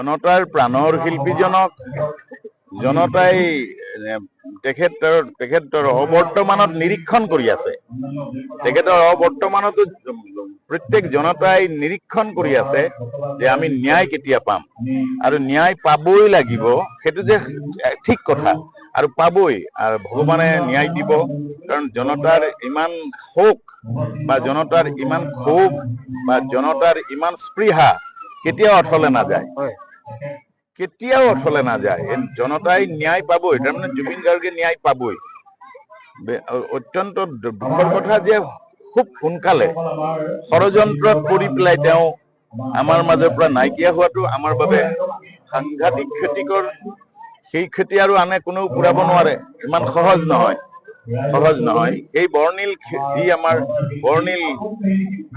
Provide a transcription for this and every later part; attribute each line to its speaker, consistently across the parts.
Speaker 1: জনতাৰ প্ৰাণৰ শিল্পীজনক জনতাই তেখেতৰ অবৰ্তমানত নিৰীক্ষণ কৰি আছে। তেখেতৰ অবৰ্তমানতো প্ৰত্যেক জনতাই নিৰীক্ষণ কৰি আছে যে আমি ন্যায় কেতিয়া পাম আৰু ন্যায় পাবই লাগিব, সেইটো যে ঠিক কথা আৰু পাবই, আৰু ভগৱানে ন্যায় দিব। কাৰণ জনতাৰ ইমান শোক বা জনতাৰ ইমান ক্ষোভ বা জনতাৰ ইমান স্পৃহা কেতিয়াও অথলে নাযায়, কেতিয়াও অথলে নাযায়। জনতাই ন্যায় পাবই, তাৰমানে জুবিন গাৰ্গে ন্যায় পাবই। অত্যন্ত দুখৰ কথা যে খুব সোনকালে ষড়যন্ত্ৰত পৰি পেলাই তেওঁ আমাৰ মাজৰ পৰা নাইকিয়া হোৱাটো আমাৰ বাবে সাংঘাতিক ক্ষতিকৰ। সেই ক্ষতি আৰু আনে কোনেও পুৰাব নোৱাৰে, ইমান সহজ নহয়, সহজ নহয়। এই বৰ্ণিল যি আমাৰ বৰ্ণিল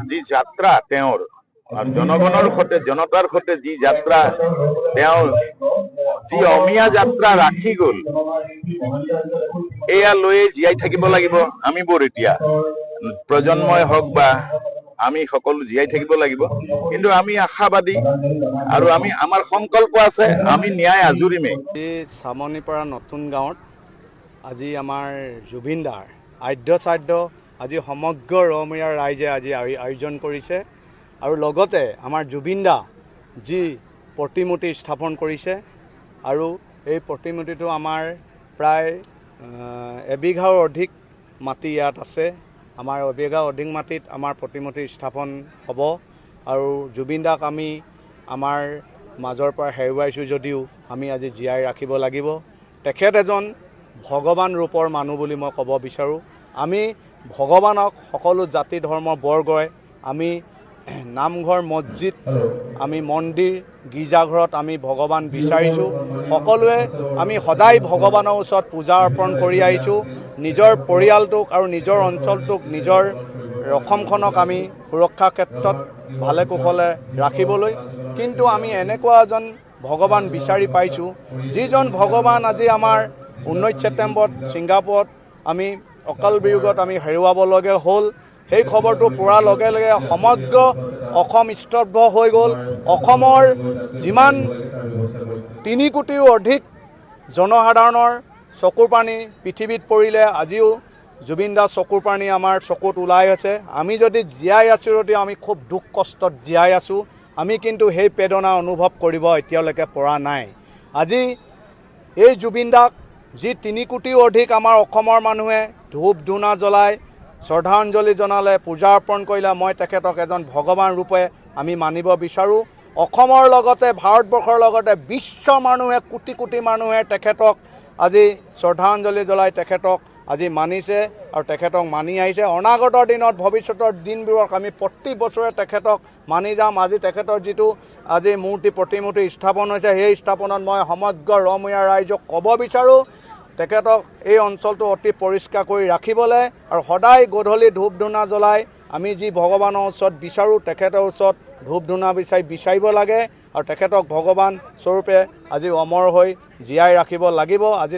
Speaker 1: যি যাত্ৰা তেওঁৰ, জনগণৰ সৈতে জনতাৰ সৈতে যি যাত্ৰা তেওঁ যি অমীয়া যাত্ৰা ৰাখি গল, এয়া লৈয়ে জীয়াই থাকিব লাগিব আমিবোৰ। এতিয়া প্ৰজন্মই হওক বা আমি সকলো জীয়াই থাকিব লাগিব, কিন্তু আমি আশাবাদী আৰু আমাৰ সংকল্প আছে, আমি ন্যায় আজুৰিমেই।
Speaker 2: চামনিপাৰা নতুন গাঁৱত আজি আমাৰ জুবিন দাৰ আদ্য শ্ৰাদ্ধ আজি সমগ্ৰ ৰমৰীয়া ৰাইজে আজি আয়োজন কৰিছে। আৰু লগতে আমাৰ জুবিন দা যি প্ৰতিমূৰ্তি স্থাপন কৰিছে, আৰু এই প্ৰতিমূৰ্তিটো আমাৰ প্ৰায় এবিঘাৰ অধিক মাটি ইয়াত আছে। আমাৰ এবিঘাৰ অধিক মাটিত আমাৰ প্ৰতিমূৰ্তি স্থাপন হ'ব। আৰু জুবিন দাক আমি আমাৰ মাজৰ পৰা হেৰুৱাইছোঁ যদিও আমি আজি জীয়াই ৰাখিব লাগিব। তেখেত এজন ভগৱান ৰূপৰ মানুহ বুলি মই ক'ব বিচাৰোঁ। আমি ভগৱানক সকলো জাতি ধৰ্ম বৰ্গই আমি নামঘৰ মছজিদ, আমি মন্দিৰ গীৰ্জাঘৰত আমি ভগৱান বিচাৰিছোঁ। সকলোৱে আমি সদায় ভগৱানৰ ওচৰত পূজা অৰ্পণ কৰি আহিছোঁ, নিজৰ পৰিয়ালটোক আৰু নিজৰ অঞ্চলটোক, নিজৰ অসমখনক আমি সুৰক্ষাৰ ক্ষেত্ৰত ভালে কুশলে ৰাখিবলৈ। কিন্তু আমি এনেকুৱা এজন ভগৱান বিচাৰি পাইছোঁ, যিজন ভগৱান আজি আমাৰ 19 ছেপ্টেম্বৰত ছিংগাপুৰত আমি অকাল বিয়োগত আমি হেৰুৱাবলগীয়া হ'ল। সেই খবৰটো পোৱাৰ লগে লগে সমগ্ৰ অসম স্তব্ধ হৈ গ'ল। অসমৰ যিমান 3 কোটিৰো অধিক জনসাধাৰণৰ চকুৰ পানী পৃথিৱীত পৰিলে আজিও জুবিন দাৰ চকুৰ পানী আমাৰ চকুত ওলাই আছে। আমি যদি জীয়াই আছোঁ যদিও আমি খুব দুখ কষ্টত জীয়াই আছোঁ। আমি কিন্তু সেই বেদনা অনুভৱ কৰিব এতিয়ালৈকে পৰা নাই। আজি এই জুবিন দাক যি 3 কোটিৰো অধিক আমাৰ অসমৰ মানুহে ধূপ ধূনা জ্বলাই শ্ৰদ্ধাঞ্জলি জনালে, পূজা অৰ্পণ কৰিলে, মই তেখেতক এজন ভগৱান ৰূপে আমি মানিব বিচাৰোঁ। অসমৰ লগতে ভাৰতবৰ্ষৰ লগতে বিশ্বৰ মানুহে কোটি কোটি মানুহে তেখেতক আজি শ্ৰদ্ধাঞ্জলি জ্বলাই তেখেতক আজি মানিছে আৰু তেখেতক মানি আহিছে। অনাগতৰ দিনত ভৱিষ্যতৰ দিনবোৰত আমি প্ৰতি বছৰে তেখেতক মানি যাম। আজি তেখেতৰ যিটো আজি প্ৰতিমূৰ্তি স্থাপন হৈছে, সেই স্থাপনত মই সমগ্ৰ ৰমৰীয়া ৰাইজক ক'ব বিচাৰোঁ, তেখেতক এই অঞ্চলটো অতি পৰিষ্কাৰ কৰি ৰাখিবলৈ আৰু সদায় গধূলি ধূপ ধূনা জ্বলাই আমি যি ভগৱানৰ ওচৰত বিচাৰোঁ, তেখেতৰ ওচৰত ধূপ ধূনা বিচাৰিব লাগে আৰু তেখেতক ভগৱান স্বৰূপে আজি অমৰ হৈ জীয়াই ৰাখিব লাগিব। আজি